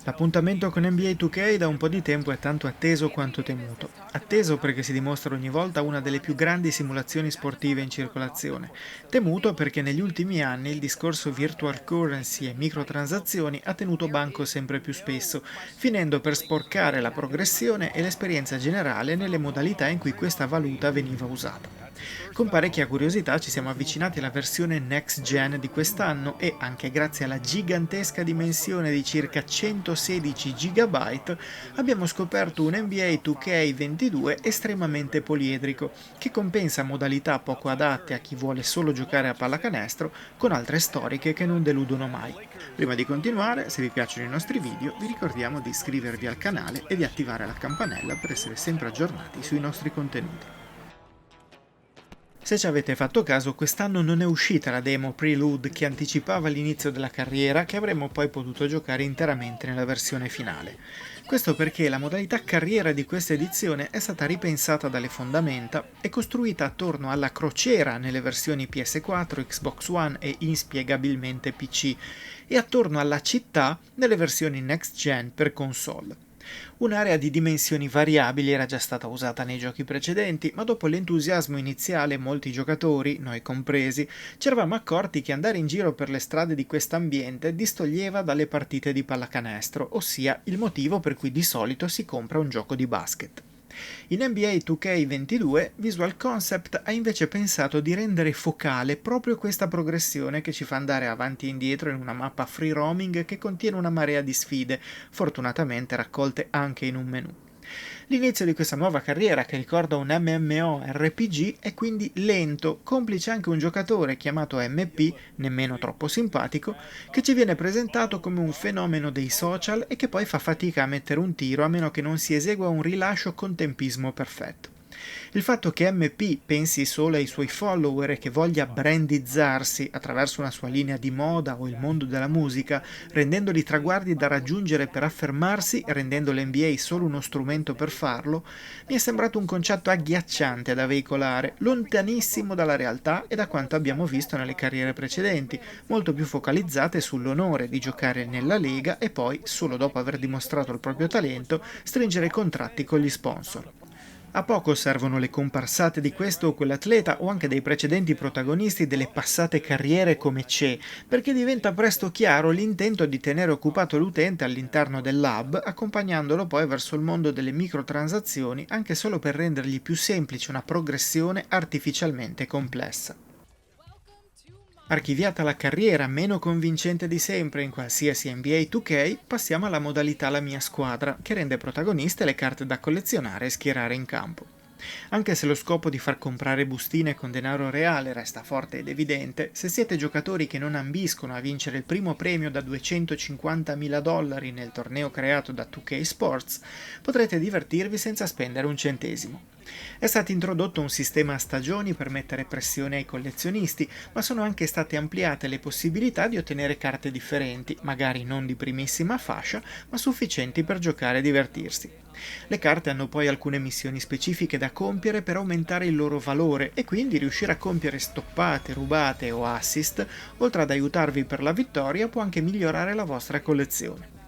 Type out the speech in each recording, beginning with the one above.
L'appuntamento con NBA 2K da un po' di tempo è tanto atteso quanto temuto. Atteso perché si dimostra ogni volta una delle più grandi simulazioni sportive in circolazione. Temuto perché negli ultimi anni il discorso virtual currency e microtransazioni ha tenuto banco sempre più spesso, finendo per sporcare la progressione e l'esperienza generale nelle modalità in cui questa valuta veniva usata. Con parecchia curiosità ci siamo avvicinati alla versione next gen di quest'anno e, anche grazie alla gigantesca dimensione di circa 116 GB, abbiamo scoperto un NBA 2K22 estremamente poliedrico, che compensa modalità poco adatte a chi vuole solo giocare a pallacanestro con altre storiche che non deludono mai. Prima di continuare, se vi piacciono i nostri video, vi ricordiamo di iscrivervi al canale e di attivare la campanella per essere sempre aggiornati sui nostri contenuti. Se ci avete fatto caso, quest'anno non è uscita la demo Prelude che anticipava l'inizio della carriera, che avremmo poi potuto giocare interamente nella versione finale. Questo perché la modalità carriera di questa edizione è stata ripensata dalle fondamenta e costruita attorno alla crociera nelle versioni PS4, Xbox One e inspiegabilmente PC, e attorno alla città nelle versioni next gen per console. Un'area di dimensioni variabili era già stata usata nei giochi precedenti, ma dopo l'entusiasmo iniziale molti giocatori, noi compresi, ci eravamo accorti che andare in giro per le strade di quest'ambiente distoglieva dalle partite di pallacanestro, ossia il motivo per cui di solito si compra un gioco di basket. In NBA 2K22 Visual Concept ha invece pensato di rendere focale proprio questa progressione che ci fa andare avanti e indietro in una mappa free roaming che contiene una marea di sfide, fortunatamente raccolte anche in un menu. L'inizio di questa nuova carriera, che ricorda un MMORPG, è quindi lento, complice anche un giocatore chiamato MP, nemmeno troppo simpatico, che ci viene presentato come un fenomeno dei social e che poi fa fatica a mettere un tiro a meno che non si esegua un rilascio con tempismo perfetto. Il fatto che MP pensi solo ai suoi follower e che voglia brandizzarsi attraverso una sua linea di moda o il mondo della musica, rendendoli traguardi da raggiungere per affermarsi e rendendo l'NBA solo uno strumento per farlo, mi è sembrato un concetto agghiacciante da veicolare, lontanissimo dalla realtà e da quanto abbiamo visto nelle carriere precedenti, molto più focalizzate sull'onore di giocare nella Lega e poi, solo dopo aver dimostrato il proprio talento, stringere contratti con gli sponsor. A poco servono le comparsate di questo o quell'atleta o anche dei precedenti protagonisti delle passate carriere come Che, perché diventa presto chiaro l'intento di tenere occupato l'utente all'interno dell'hub, accompagnandolo poi verso il mondo delle microtransazioni anche solo per rendergli più semplice una progressione artificialmente complessa. Archiviata la carriera meno convincente di sempre in qualsiasi NBA 2K, passiamo alla modalità La mia squadra, che rende protagoniste le carte da collezionare e schierare in campo. Anche se lo scopo di far comprare bustine con denaro reale resta forte ed evidente, se siete giocatori che non ambiscono a vincere il primo premio da $250.000 nel torneo creato da 2K Sports, potrete divertirvi senza spendere un centesimo. È stato introdotto un sistema a stagioni per mettere pressione ai collezionisti, ma sono anche state ampliate le possibilità di ottenere carte differenti, magari non di primissima fascia, ma sufficienti per giocare e divertirsi. Le carte hanno poi alcune missioni specifiche da compiere per aumentare il loro valore e quindi riuscire a compiere stoppate, rubate o assist, oltre ad aiutarvi per la vittoria, può anche migliorare la vostra collezione.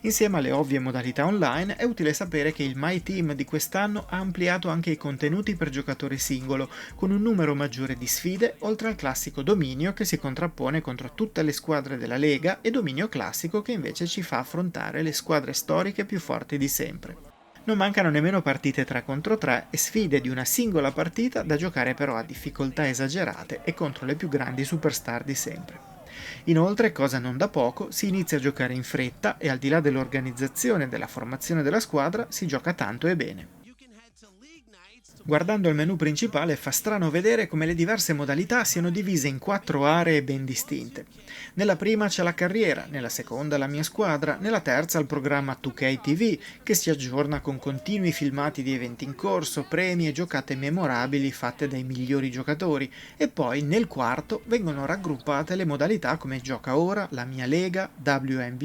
Insieme alle ovvie modalità online, è utile sapere che il My Team di quest'anno ha ampliato anche i contenuti per giocatore singolo, con un numero maggiore di sfide, oltre al classico dominio che si contrappone contro tutte le squadre della Lega e dominio classico che invece ci fa affrontare le squadre storiche più forti di sempre. Non mancano nemmeno partite 3 contro 3 e sfide di una singola partita da giocare però a difficoltà esagerate e contro le più grandi superstar di sempre. Inoltre, cosa non da poco, si inizia a giocare in fretta e al di là dell'organizzazione e della formazione della squadra si gioca tanto e bene. Guardando il menu principale fa strano vedere come le diverse modalità siano divise in 4 aree ben distinte. Nella prima c'è la carriera, nella seconda la mia squadra, nella terza il programma 2K TV che si aggiorna con continui filmati di eventi in corso, premi e giocate memorabili fatte dai migliori giocatori e poi nel quarto vengono raggruppate le modalità come gioca ora, la mia lega, WNBA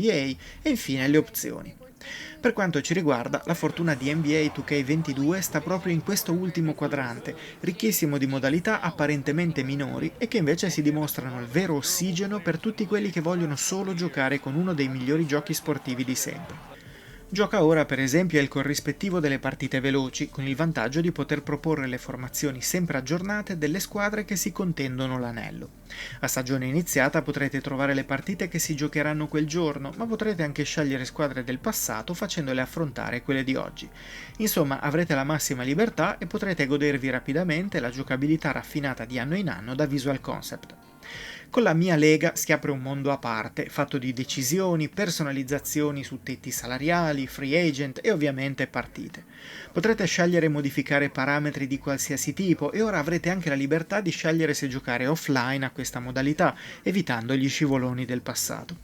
e infine le opzioni. Per quanto ci riguarda, la fortuna di NBA 2K22 sta proprio in questo ultimo quadrante, ricchissimo di modalità apparentemente minori e che invece si dimostrano il vero ossigeno per tutti quelli che vogliono solo giocare con uno dei migliori giochi sportivi di sempre. Gioca ora per esempio il corrispettivo delle partite veloci, con il vantaggio di poter proporre le formazioni sempre aggiornate delle squadre che si contendono l'anello. A stagione iniziata potrete trovare le partite che si giocheranno quel giorno, ma potrete anche scegliere squadre del passato facendole affrontare quelle di oggi. Insomma, avrete la massima libertà e potrete godervi rapidamente la giocabilità raffinata di anno in anno da Visual Concept. Con la mia lega si apre un mondo a parte, fatto di decisioni, personalizzazioni su tetti salariali, free agent e ovviamente partite. Potrete scegliere e modificare parametri di qualsiasi tipo e ora avrete anche la libertà di scegliere se giocare offline a questa modalità, evitando gli scivoloni del passato.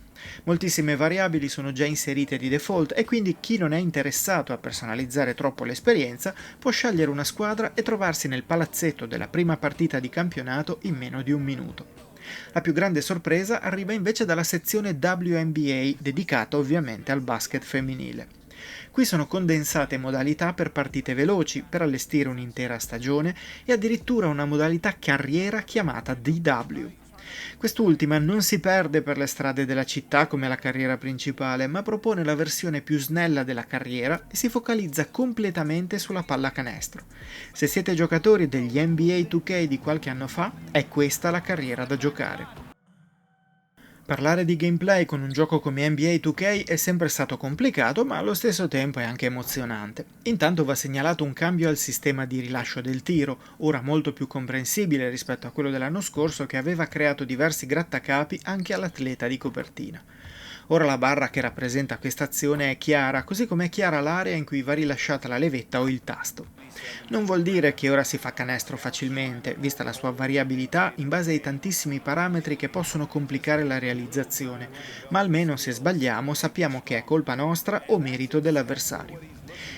Moltissime variabili sono già inserite di default e quindi chi non è interessato a personalizzare troppo l'esperienza può scegliere una squadra e trovarsi nel palazzetto della prima partita di campionato in meno di un minuto. La più grande sorpresa arriva invece dalla sezione WNBA, dedicata ovviamente al basket femminile. Qui sono condensate modalità per partite veloci, per allestire un'intera stagione e addirittura una modalità carriera chiamata DW. Quest'ultima non si perde per le strade della città come la carriera principale, ma propone la versione più snella della carriera e si focalizza completamente sulla pallacanestro. Se siete giocatori degli NBA 2K di qualche anno fa, è questa la carriera da giocare. Parlare di gameplay con un gioco come NBA 2K è sempre stato complicato, ma allo stesso tempo è anche emozionante. Intanto va segnalato un cambio al sistema di rilascio del tiro, ora molto più comprensibile rispetto a quello dell'anno scorso che aveva creato diversi grattacapi anche all'atleta di copertina. Ora la barra che rappresenta questa azione è chiara, così come è chiara l'area in cui va rilasciata la levetta o il tasto. Non vuol dire che ora si fa canestro facilmente, vista la sua variabilità in base ai tantissimi parametri che possono complicare la realizzazione, ma almeno se sbagliamo sappiamo che è colpa nostra o merito dell'avversario.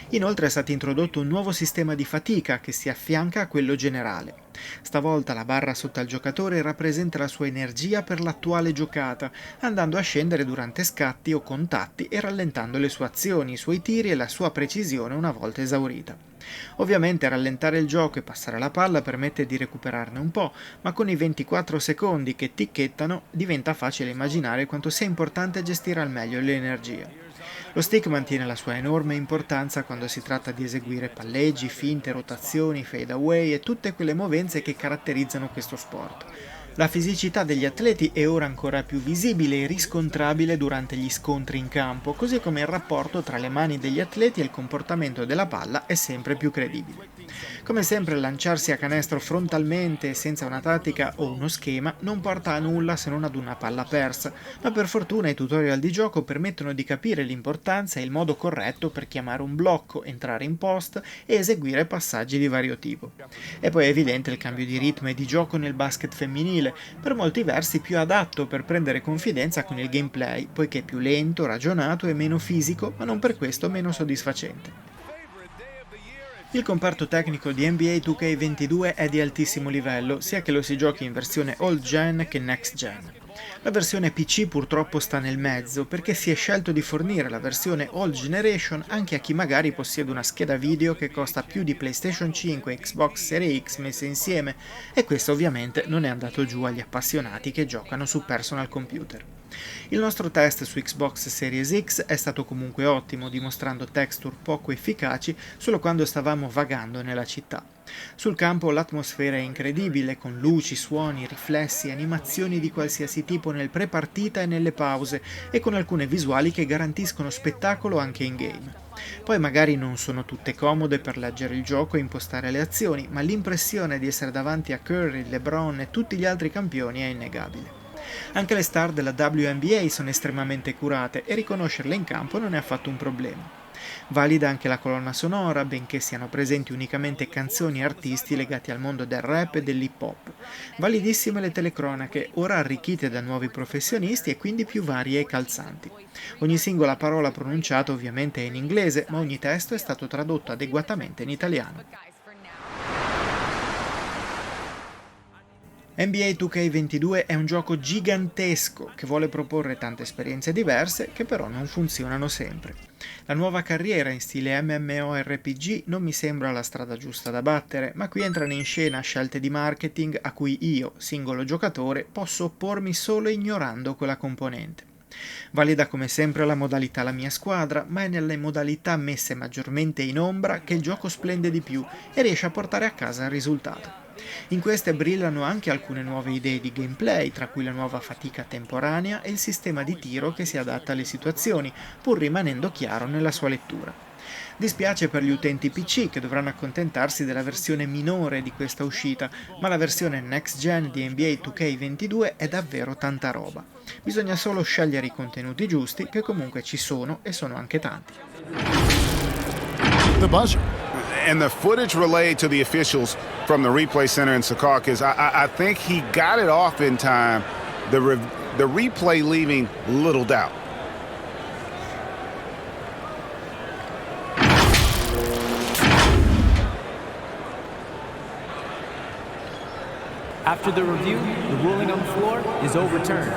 Inoltre è stato introdotto un nuovo sistema di fatica che si affianca a quello generale. Stavolta la barra sotto al giocatore rappresenta la sua energia per l'attuale giocata, andando a scendere durante scatti o contatti e rallentando le sue azioni, i suoi tiri e la sua precisione una volta esaurita. Ovviamente rallentare il gioco e passare la palla permette di recuperarne un po', ma con i 24 secondi che ticchettano diventa facile immaginare quanto sia importante gestire al meglio l'energia. Lo stick mantiene la sua enorme importanza quando si tratta di eseguire palleggi, finte, rotazioni, fade away e tutte quelle movenze che caratterizzano questo sport. La fisicità degli atleti è ora ancora più visibile e riscontrabile durante gli scontri in campo, così come il rapporto tra le mani degli atleti e il comportamento della palla è sempre più credibile. Come sempre lanciarsi a canestro frontalmente senza una tattica o uno schema non porta a nulla se non ad una palla persa, ma per fortuna i tutorial di gioco permettono di capire l'importanza e il modo corretto per chiamare un blocco, entrare in post e eseguire passaggi di vario tipo. E poi è evidente il cambio di ritmo e di gioco nel basket femminile, per molti versi più adatto per prendere confidenza con il gameplay, poiché più lento, ragionato e meno fisico, ma non per questo meno soddisfacente. Il comparto tecnico di NBA 2K22 è di altissimo livello, sia che lo si giochi in versione old gen che next gen. La versione PC purtroppo sta nel mezzo, perché si è scelto di fornire la versione old generation anche a chi magari possiede una scheda video che costa più di PlayStation 5 e Xbox Series X messe insieme, e questo ovviamente non è andato giù agli appassionati che giocano su personal computer. Il nostro test su Xbox Series X è stato comunque ottimo, dimostrando texture poco efficaci solo quando stavamo vagando nella città. Sul campo l'atmosfera è incredibile, con luci, suoni, riflessi, animazioni di qualsiasi tipo nel pre-partita e nelle pause, e con alcune visuali che garantiscono spettacolo anche in game. Poi magari non sono tutte comode per leggere il gioco e impostare le azioni, ma l'impressione di essere davanti a Curry, LeBron e tutti gli altri campioni è innegabile. Anche le star della WNBA sono estremamente curate e riconoscerle in campo non è affatto un problema. Valida anche la colonna sonora, benché siano presenti unicamente canzoni e artisti legati al mondo del rap e dell'hip hop. Validissime le telecronache, ora arricchite da nuovi professionisti e quindi più varie e calzanti. Ogni singola parola pronunciata ovviamente è in inglese, ma ogni testo è stato tradotto adeguatamente in italiano. NBA 2K22 è un gioco gigantesco che vuole proporre tante esperienze diverse che però non funzionano sempre. La nuova carriera in stile MMORPG non mi sembra la strada giusta da battere, ma qui entrano in scena scelte di marketing a cui io, singolo giocatore, posso oppormi solo ignorando quella componente. Valida come sempre la modalità la mia squadra, ma è nelle modalità messe maggiormente in ombra che il gioco splende di più e riesce a portare a casa il risultato. In queste brillano anche alcune nuove idee di gameplay, tra cui la nuova fatica temporanea e il sistema di tiro che si adatta alle situazioni, pur rimanendo chiaro nella sua lettura. Dispiace per gli utenti PC che dovranno accontentarsi della versione minore di questa uscita, ma la versione next gen di NBA 2K22 è davvero tanta roba. Bisogna solo scegliere i contenuti giusti, che comunque ci sono e sono anche tanti. The buzzer. And the footage relayed to the officials from the replay center in Secaucus, I think he got it off in time. The replay leaving little doubt. After the review, the ruling on the floor is overturned.